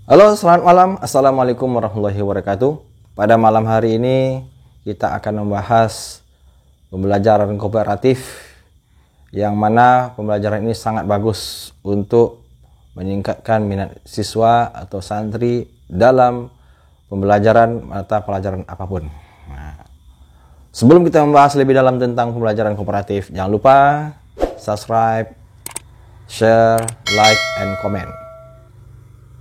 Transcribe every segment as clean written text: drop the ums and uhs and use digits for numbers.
Halo, selamat malam. Assalamualaikum warahmatullahi wabarakatuh. Pada malam hari ini kita akan membahas pembelajaran kooperatif, yang mana pembelajaran ini sangat bagus untuk meningkatkan minat siswa atau santri dalam pembelajaran mata pelajaran apapun. Sebelum kita membahas lebih dalam tentang pembelajaran kooperatif, jangan lupa subscribe, share, like, and comment.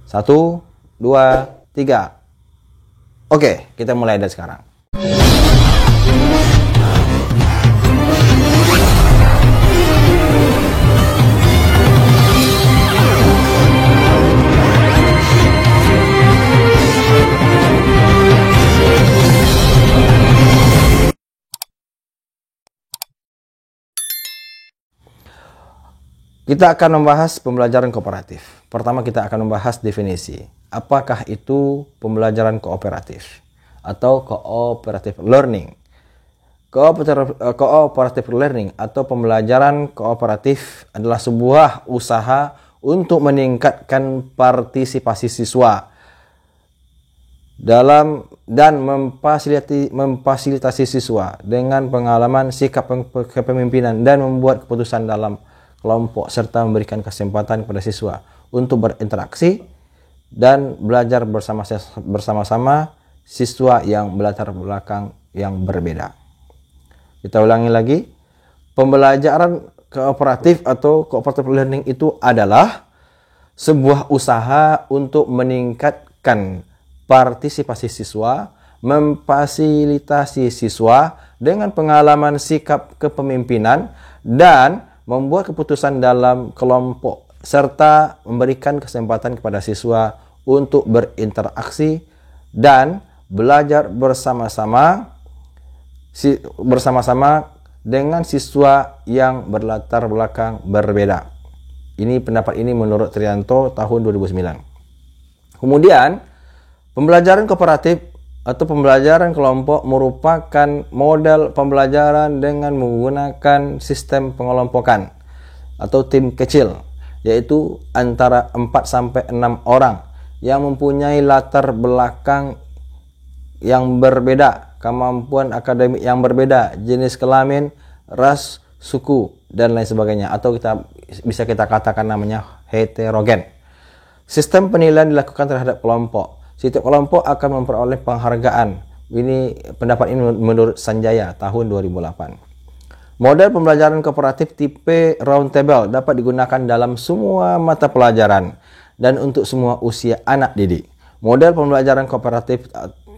1, 2, 3. Oke, kita mulai dari sekarang. Kita akan membahas pembelajaran kooperatif. Pertama kita akan membahas definisi. Apakah itu pembelajaran kooperatif atau cooperative learning? Cooperative learning atau pembelajaran kooperatif adalah sebuah usaha untuk meningkatkan partisipasi siswa dalam dan memfasilitasi siswa dengan pengalaman sikap kepemimpinan dan membuat keputusan dalam kelompok serta memberikan kesempatan kepada siswa untuk berinteraksi dan belajar bersama-sama siswa yang berlatar belakang yang berbeda. Kita ulangi lagi, pembelajaran kooperatif atau cooperative learning itu adalah sebuah usaha untuk meningkatkan partisipasi siswa, memfasilitasi siswa dengan pengalaman sikap kepemimpinan dan membuat keputusan dalam kelompok serta memberikan kesempatan kepada siswa untuk berinteraksi dan belajar bersama-sama dengan siswa yang berlatar belakang berbeda. Pendapat ini menurut Trianto tahun 2009. Kemudian, pembelajaran kooperatif atau pembelajaran kelompok merupakan model pembelajaran dengan menggunakan sistem pengelompokan atau tim kecil, yaitu antara 4-6 orang yang mempunyai latar belakang yang berbeda, kemampuan akademik yang berbeda, jenis kelamin, ras, suku, dan lain sebagainya, atau bisa kita katakan namanya heterogen. Sistem penilaian dilakukan terhadap kelompok. Setiap kelompok akan memperoleh penghargaan. Pendapat ini menurut Sanjaya tahun 2008. Model pembelajaran kooperatif tipe round table dapat digunakan dalam semua mata pelajaran dan untuk semua usia anak didik. Model pembelajaran kooperatif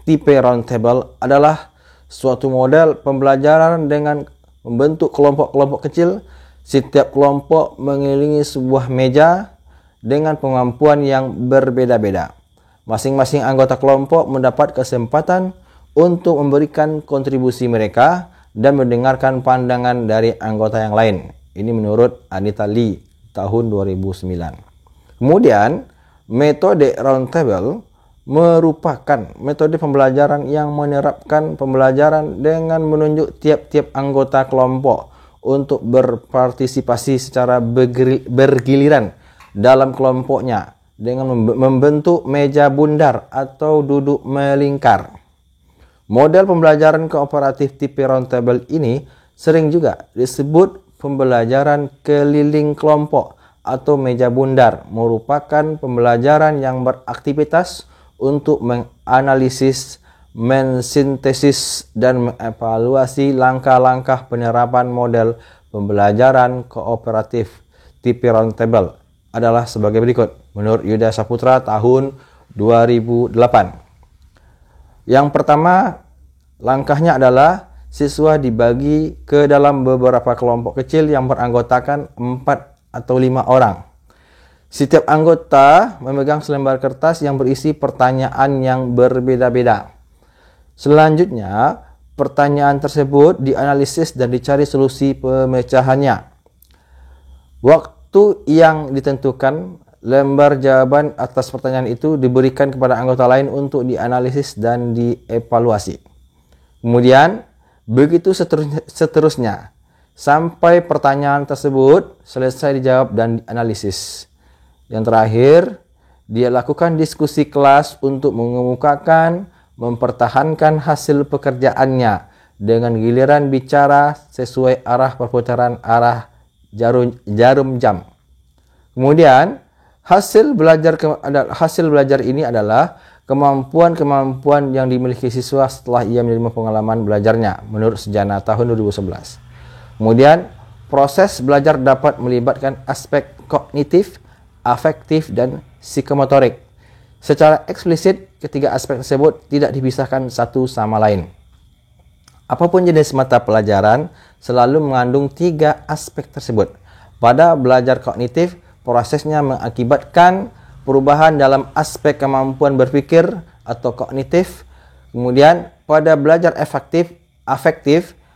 tipe round table adalah suatu model pembelajaran dengan membentuk kelompok-kelompok kecil. Setiap kelompok mengelilingi sebuah meja dengan kemampuan yang berbeda-beda. Masing-masing anggota kelompok mendapat kesempatan untuk memberikan kontribusi mereka dan mendengarkan pandangan dari anggota yang lain. Ini menurut Anita Lee tahun 2009. Kemudian, metode round table merupakan metode pembelajaran yang menerapkan pembelajaran dengan menunjuk tiap-tiap anggota kelompok untuk berpartisipasi secara bergiliran dalam kelompoknya dengan membentuk meja bundar atau duduk melingkar. Model pembelajaran kooperatif tipe round table ini sering juga disebut pembelajaran keliling kelompok atau meja bundar, merupakan pembelajaran yang beraktivitas untuk menganalisis, mensintesis, dan mengevaluasi langkah-langkah penerapan model pembelajaran kooperatif tipe round table adalah sebagai berikut menurut Yuda Saputra tahun 2008. Yang pertama, langkahnya adalah siswa dibagi ke dalam beberapa kelompok kecil yang beranggotakan 4 atau 5 orang. Setiap anggota memegang selembar kertas yang berisi pertanyaan yang berbeda-beda. Selanjutnya, pertanyaan tersebut dianalisis dan dicari solusi pemecahannya. Waktu yang ditentukan, lembar jawaban atas pertanyaan itu diberikan kepada anggota lain untuk dianalisis dan dievaluasi. Kemudian, begitu seterusnya, sampai pertanyaan tersebut selesai dijawab dan dianalisis. Yang terakhir, Dia lakukan diskusi kelas untuk mengemukakan, mempertahankan hasil pekerjaannya dengan giliran bicara sesuai arah perputaran arah jarum jam. Kemudian, hasil belajar ini adalah kemampuan-kemampuan yang dimiliki siswa setelah ia menerima pengalaman belajarnya menurut Sejana tahun 2011. Kemudian, proses belajar dapat melibatkan aspek kognitif, afektif, dan psikomotorik. Secara eksplisit, ketiga aspek tersebut tidak dipisahkan satu sama lain. Apapun jenis mata pelajaran selalu mengandung tiga aspek tersebut. Pada belajar kognitif, prosesnya mengakibatkan perubahan dalam aspek kemampuan berpikir atau kognitif. Kemudian pada belajar afektif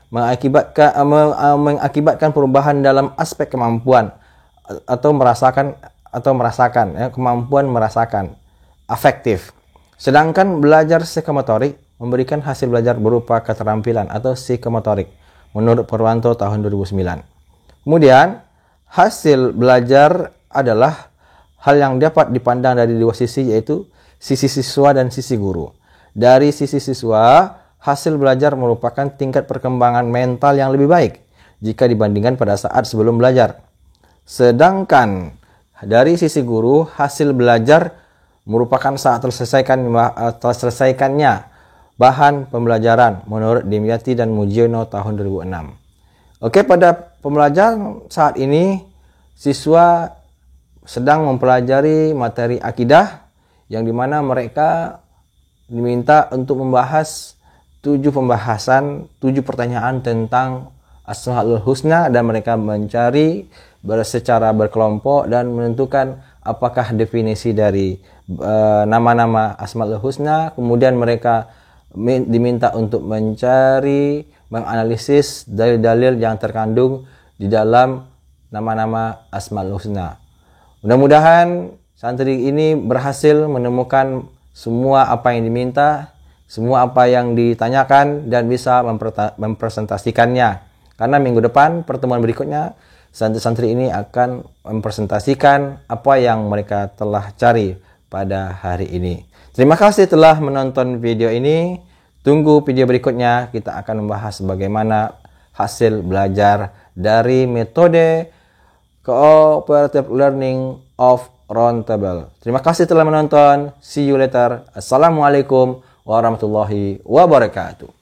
mengakibatkan perubahan dalam aspek kemampuan atau merasakan kemampuan merasakan afektif. Sedangkan belajar psikomotorik memberikan hasil belajar berupa keterampilan atau psikomotorik menurut Purwanto tahun 2009. Kemudian, hasil belajar adalah hal yang dapat dipandang dari dua sisi, yaitu sisi siswa dan sisi guru. Dari sisi siswa, hasil belajar merupakan tingkat perkembangan mental yang lebih baik jika dibandingkan pada saat sebelum belajar. Sedangkan dari sisi guru, hasil belajar merupakan saat terselesaikannya bahan pembelajaran menurut Dimyati dan Mujiono tahun 2006. Oke, pada pembelajaran saat ini siswa sedang mempelajari materi akidah yang dimana mereka diminta untuk membahas 7 pertanyaan tentang Asmaul Husna, dan mereka mencari secara berkelompok dan menentukan apakah definisi dari nama-nama Asmaul Husna. Kemudian mereka diminta untuk menganalisis dalil-dalil yang terkandung di dalam nama-nama Asmaul Husna. Mudah-mudahan santri ini berhasil menemukan semua apa yang diminta, semua apa yang ditanyakan, dan bisa mempresentasikannya. Karena minggu depan, pertemuan berikutnya, santri-santri ini akan mempresentasikan apa yang mereka telah cari pada hari ini. Terima kasih telah menonton video ini. Tunggu video berikutnya, kita akan membahas bagaimana hasil belajar dari metode Cooperative Learning of Roundtable. Terima kasih telah menonton. See you later. Assalamualaikum warahmatullahi wabarakatuh.